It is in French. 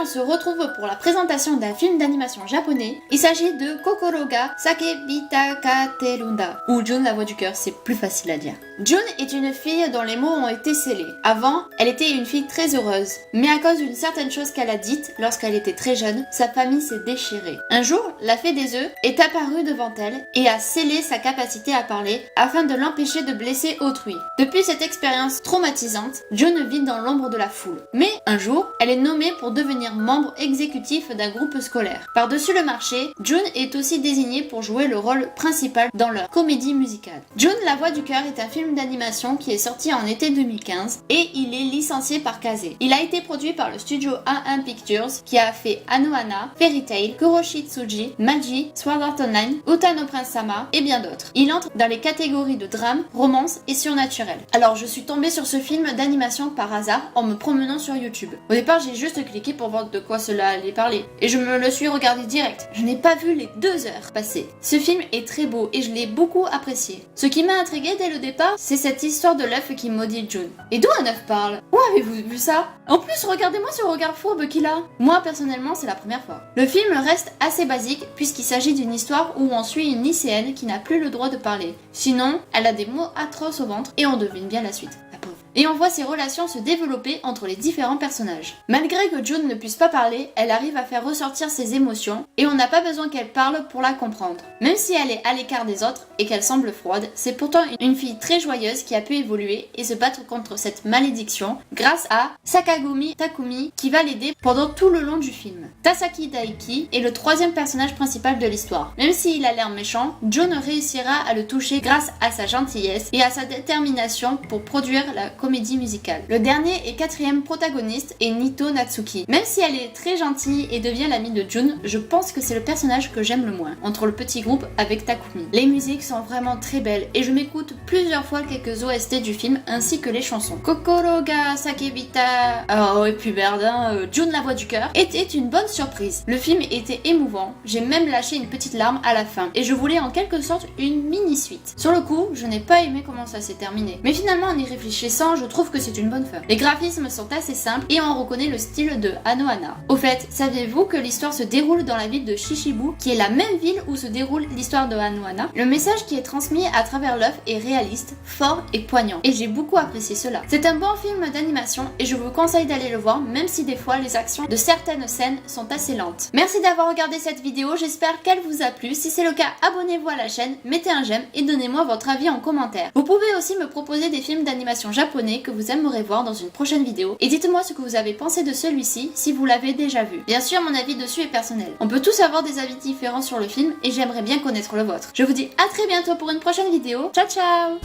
on se retrouve pour la présentation d'un film d'animation japonais. Il s'agit de Kokoro ga Sakebita Katerunda, ou June la voix du cœur, c'est plus facile à dire. June est une fille dont les mots ont été scellés. Avant, elle était une fille très heureuse, mais à cause d'une certaine chose qu'elle a dite lorsqu'elle était très jeune, sa famille s'est déchirée. Un jour, la fée des œufs est apparue devant elle et a scellé sa capacité à parler afin de l'empêcher de blesser autrui. Depuis cette expérience traumatisante, June vit dans l'ombre de la foule. Mais un jour, elle est nommée pour devenir membre exécutif d'un groupe scolaire. Par-dessus le marché, June est aussi désignée pour jouer le rôle principal dans leur comédie musicale. June la voix du cœur est un film d'animation qui est sorti en été 2015 et il est licencié par Kazé. Il a été produit par le studio A1 Pictures qui a fait Anohana, Fairy Tail, Kuroshi Tsuji, Maji, Sword Art Online, Uta no Prince Sama et bien d'autres. Il entre dans les catégories de drame, romance et surnaturel. Alors je suis tombée sur ce film d'animation par hasard en me promenant sur YouTube. Au départ j'ai juste cliqué pour voir de quoi cela allait parler et je me le suis regardé direct. Je n'ai pas vu les 2 heures passer. Ce film est très beau et je l'ai beaucoup apprécié. Ce qui m'a intrigué dès le départ, c'est cette histoire de l'œuf qui maudit June. Et d'où un œuf parle? Où avez-vous vu ça? En plus, regardez-moi ce regard fourbe qu'il a. Moi, personnellement, c'est la première fois. Le film reste assez basique puisqu'il s'agit d'une histoire où on suit une lycéenne qui n'a plus le droit de parler. Sinon, elle a des mots atroces au ventre et on devine bien la suite. La pauvre. Et on voit ses relations se développer entre les différents personnages. Malgré que June ne puisse pas parler, elle arrive à faire ressortir ses émotions et on n'a pas besoin qu'elle parle pour la comprendre. Même si elle est à l'écart des autres et qu'elle semble froide, c'est pourtant une fille très joyeuse qui a pu évoluer et se battre contre cette malédiction grâce à Sakagumi Takumi qui va l'aider pendant tout le long du film. Tasaki Daiki est le 3e personnage principal de l'histoire. Même s'il a l'air méchant, June réussira à le toucher grâce à sa gentillesse et à sa détermination pour produire la comédie musicale. Le dernier et 4e protagoniste est Nito Natsuki. Même si elle est très gentille et devient l'amie de June, je pense que c'est le personnage que j'aime le moins, entre le petit groupe avec Takumi. Les musiques sont vraiment très belles et je m'écoute plusieurs fois quelques OST du film ainsi que les chansons. Kokoro ga Sakebita, et puis Berdin, June la voix du cœur, était une bonne surprise. Le film était émouvant, j'ai même lâché une petite larme à la fin et je voulais en quelque sorte une mini-suite. Sur le coup, je n'ai pas aimé comment ça s'est terminé, mais finalement en y réfléchissant, je trouve que c'est une bonne fin. Les graphismes sont assez simples et on reconnaît le style de Anohana. Au fait, saviez-vous que l'histoire se déroule dans la ville de Shishibu, qui est la même ville où se déroule l'histoire de Anohana? Le message qui est transmis à travers l'œuf est réaliste, fort et poignant, et j'ai beaucoup apprécié cela. C'est un bon film d'animation et je vous conseille d'aller le voir, même si des fois les actions de certaines scènes sont assez lentes. Merci d'avoir regardé cette vidéo, j'espère qu'elle vous a plu. Si c'est le cas, abonnez-vous à la chaîne, mettez un j'aime et donnez-moi votre avis en commentaire. Vous pouvez aussi me proposer des films d'animation japonais que vous aimeriez voir dans une prochaine vidéo et dites-moi ce que vous avez pensé de celui-ci si vous l'avez déjà vu. Bien sûr, mon avis dessus est personnel. On peut tous avoir des avis différents sur le film et j'aimerais bien connaître le vôtre. Je vous dis à très bientôt pour une prochaine vidéo. Ciao ciao!